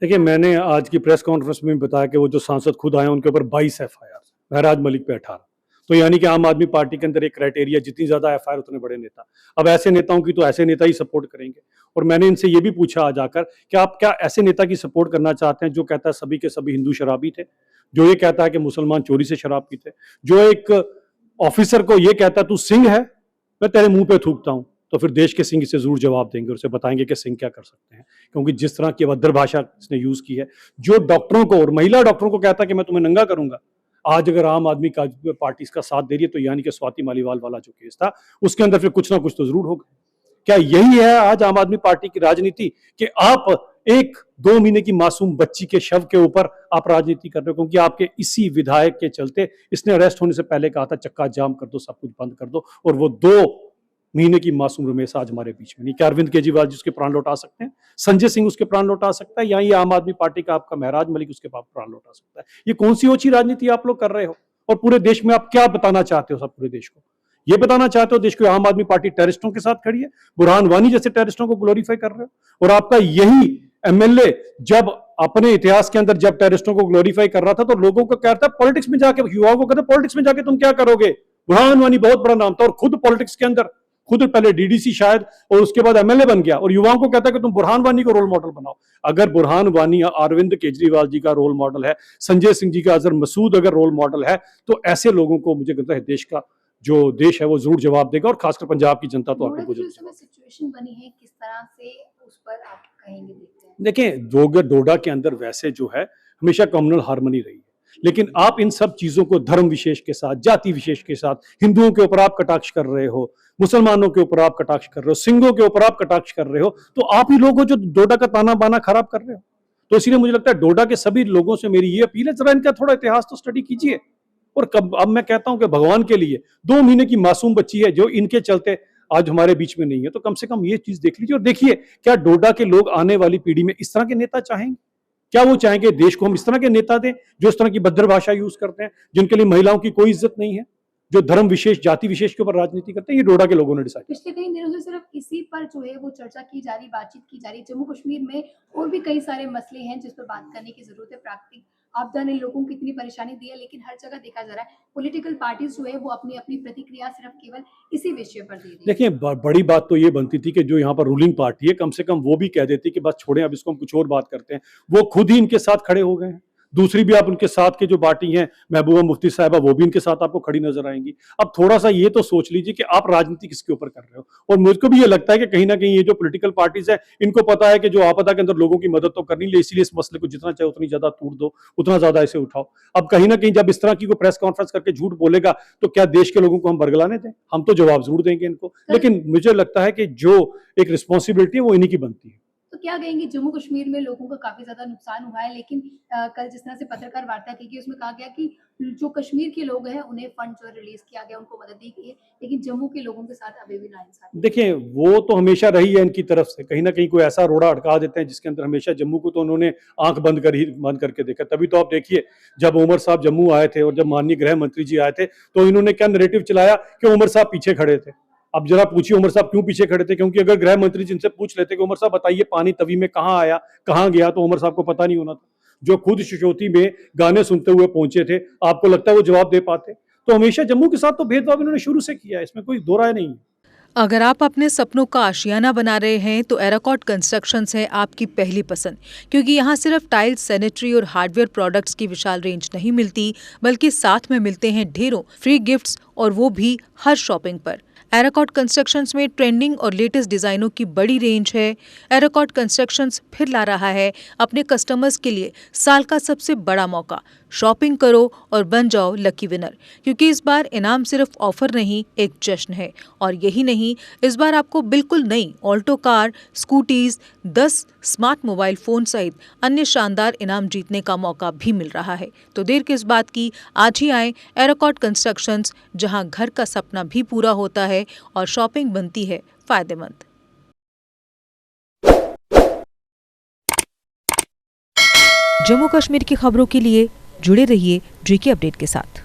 देखिए, मैंने आज की प्रेस कॉन्फ्रेंस में भी बताया कि वो जो सांसद खुद आए उनके ऊपर 22 एफआईआर, महराज मलिक पे 18। तो यानी कि आम आदमी पार्टी के अंदर एक क्राइटेरिया, जितनी ज्यादा एफआईआर उतने बड़े नेता। अब ऐसे नेताओं की तो ऐसे नेता ही सपोर्ट करेंगे। और मैंने इनसे ये भी पूछा आज आकर कि आप क्या ऐसे नेता की सपोर्ट करना चाहते हैं जो कहता है सभी के सभी हिंदू शराबी थे, जो ये कहता है कि मुसलमान चोरी से शराब पीते, जो एक ऑफिसर को ये कहता है तू सिंह है, मैं तेरे मुंह पे थूकता हूं। तो फिर देश के सिंह इसे जरूर जवाब देंगे और उसे बताएंगे कि सिंह क्या कर सकते हैं, क्योंकि जिस तरह की अभद्र भाषा इसने यूज की है, जो डॉक्टरों को और महिला डॉक्टरों को कहता है कि मैं तुम्हें नंगा करूंगा। आज अगर आम आदमी का पार्टी इसका साथ दे रही है तो यानी कि स्वाति मालीवाल वाला जो केस था उसके अंदर फिर कुछ ना कुछ तो जरूर होगा। क्या यही है आज आम आदमी पार्टी की राजनीति कि आप एक 2 महीने की मासूम बच्ची के शव के ऊपर आप राजनीति कर रहे हो, क्योंकि आपके इसी विधायक के चलते इसने अरेस्ट होने से पहले कहा था चक्का जाम कर दो, सब कुछ बंद कर दो, और वो 2 महीने की मासूम रमेश आज हमारे बीच में नहीं। क्या अरविंद केजरीवाल जी उसके प्राण लौटा सकते हैं? संजय सिंह उसके प्राण लौटा सकता है? या ये आम आदमी पार्टी का आपका महराज मलिक उसके प्राण लौटा सकता है? ये कौन सी ओछी राजनीति आप लोग कर रहे हो? और पूरे देश में आप क्या बताना चाहते हो? सब पूरे देश को ये बताना चाहते हो देश को आम आदमी पार्टी टेररिस्टों के साथ खड़ी है, बुरहान वानी जैसे टेररिस्टों को ग्लोरीफाई कर रहे हो। और आपका यही एमएलए जब अपने इतिहास के अंदर जब टेररिस्टों को ग्लोरीफाई कर रहा था तो लोगों को कहता है पॉलिटिक्स में जाके, युवाओं को कहता है पॉलिटिक्स में जाके तुम क्या करोगे। बुरहान वानी बहुत बड़ा नाम था और खुद पॉलिटिक्स के अंदर, खुद पहले डीडीसी शायद और उसके बाद एमएलए बन गया, और युवाओं को कहता है कि तुम बुरहान वानी को रोल मॉडल बनाओ। अगर बुरहान वानी अरविंद केजरीवाल जी का रोल मॉडल है, संजय सिंह जी का अजहर मसूद अगर रोल मॉडल है, तो ऐसे लोगों को मुझे लगता है देश का जो देश है वो जरूर जवाब देगा, और खासकर पंजाब की जनता तो आपको सिचुएशन बनी है, किस तरह से उस पर आप कहेंगे? देखिए, डोडा के अंदर वैसे जो है हमेशा कम्युनल हार्मनी रही है, लेकिन आप इन सब चीजों को धर्म विशेष के साथ, जाति विशेष के साथ, हिंदुओं के ऊपर आप कटाक्ष कर रहे हो, मुसलमानों के ऊपर आप कटाक्ष कर रहे हो, सिंहों के ऊपर आप कटाक्ष कर रहे हो, तो आप ही लोग हो जो डोडा का ताना बाना खराब कर रहे हो। तो इसीलिए मुझे लगता है डोडा के सभी लोगों से मेरी ये अपील है, जरा इनका थोड़ा इतिहास तो स्टडी कीजिए। और कब अब मैं कहता हूं कि भगवान के लिए 2 महीने की मासूम बच्ची है जो इनके चलते आज हमारे बीच में नहीं है, तो कम से कम ये चीज देख लीजिए और देखिए क्या डोडा के लोग आने वाली पीढ़ी में इस तरह के नेता चाहेंगे? क्या वो चाहेंगे देश को हम इस तरह के नेता दें जो इस तरह की भद्र भाषा यूज करते हैं, जिनके लिए महिलाओं की कोई इज्जत नहीं है, जो धर्म विशेष, जाति विशेष के ऊपर राजनीति करते हैं? ये डोडा के लोगों ने डिसाइड। पिछले कई दिनों से सिर्फ इसी पर जो है वो चर्चा की जा रही, बातचीत की जा रही। जम्मू कश्मीर में और भी कई सारे मसले हैं जिस पर बात करने की जरूरत है। प्राकृतिक आपदा ने लोगों को इतनी परेशानी दी है, लेकिन हर जगह देखा जा रहा है पॉलिटिकल पार्टीज जो है वो अपनी अपनी प्रतिक्रिया सिर्फ केवल इसी विषय पर दे रही है। देखिए, बड़ी बात तो ये बनती थी कि जो यहाँ पर रूलिंग पार्टी है कम से कम वो भी कह देती कि बस छोड़ें, अब इसको हम कुछ और बात करते हैं। वो खुद ही इनके साथ खड़े हो गए हैं। दूसरी भी आप उनके साथ के जो पार्टी हैं, महबूबा मुफ्ती साहिबा, वो भी इनके साथ आपको खड़ी नजर आएंगी। अब थोड़ा सा ये तो सोच लीजिए कि आप राजनीति किसके ऊपर कर रहे हो। और मुझको भी ये लगता है कि कहीं ना कहीं ये जो पॉलिटिकल पार्टीज है इनको पता है कि जो आपदा के अंदर लोगों की मदद तो करनी है, इसीलिए इस मसले को जितना चाहे उतनी ज्यादा तूड़ दो, उतना ज्यादा इसे उठाओ। अब कहीं ना कहीं जब इस तरह की कोई प्रेस कॉन्फ्रेंस करके झूठ बोलेगा तो क्या देश के लोगों को हम बरगलाने दें? हम तो जवाब जरूर देंगे इनको, लेकिन मुझे लगता है कि जो एक रिस्पॉन्सिबिलिटी है वो इन्हीं की बनती है। तो क्या कहेंगे, जम्मू कश्मीर में लोगों का काफी ज्यादा नुकसान हुआ है, लेकिन कल जिस तरह से पत्रकार वार्ता की गई उसमें कहा गया कि जो कश्मीर के लोग हैं उन्हें फंड जो रिलीज किया गया, उनको मदद दी गई है, लेकिन जम्मू के लोगों के साथ अभी भी नाइंसाफी। देखिए, वो तो हमेशा रही है इनकी तरफ से, कहीं ना कहीं कोई ऐसा रोड़ा अटका देते हैं जिसके अंदर हमेशा जम्मू को तो उन्होंने आंख बंद करके देखा। तभी तो आप देखिए जब उमर साहब जम्मू आए थे और जब माननीय गृह मंत्री जी आए थे तो इन्होंने क्या नैरेटिव चलाया कि उमर साहब पीछे खड़े थे। अब जरा पूछिए उमर साहब क्यों पीछे खड़े थे? क्योंकि अगर गृह मंत्री जी इनसे पूछ लेते कि उमर साहब बताइए पानी तवी में कहाँ आया, कहाँ गया, तो उमर साहब को पता नहीं होना था। जो खुद शिशोती में गाने सुनते हुए पहुंचे थे, आपको लगता है वो जवाब दे पाते? तो हमेशा जम्मू के साथ तो भेदभाव इन्होंने शुरू से किया है, इसमें कोई दो राय नहीं है। अगर आप अपने सपनों का आशियाना बना रहे हैं तो एराकॉट कंस्ट्रक्शंस है आपकी पहली पसंद, क्योंकि यहाँ सिर्फ टाइल्स, सैनिटरी और हार्डवेयर प्रोडक्ट्स की विशाल रेंज नहीं मिलती, बल्कि साथ में मिलते हैं ढेरों फ्री गिफ्ट्स, और वो भी हर शॉपिंग पर। एराकॉट कंस्ट्रक्शंस में ट्रेंडिंग और लेटेस्ट डिजाइनों की बड़ी रेंज है। एराकॉट कंस्ट्रक्शंस फिर ला रहा है अपने कस्टमर्स के लिए साल का सबसे बड़ा मौका। शॉपिंग करो और बन जाओ लकी विनर, क्योंकि इस बार इनाम सिर्फ ऑफर नहीं, एक जश्न है। और यही नहीं, इस बार आपको बिल्कुल नई Alto car, scooties, 10 smart mobile phone सहित अन्य शानदार इनाम जीतने का मौका भी मिल रहा है। तो देर किस बात की, आज ही आए एराकॉट कंस्ट्रक्शंस, जहां घर का सपना भी पूरा होता है और शॉपिंग बनती है फायदेमंद। जम्मू कश्मीर की खबरों के लिए जुड़े रहिए GK अपडेट के साथ।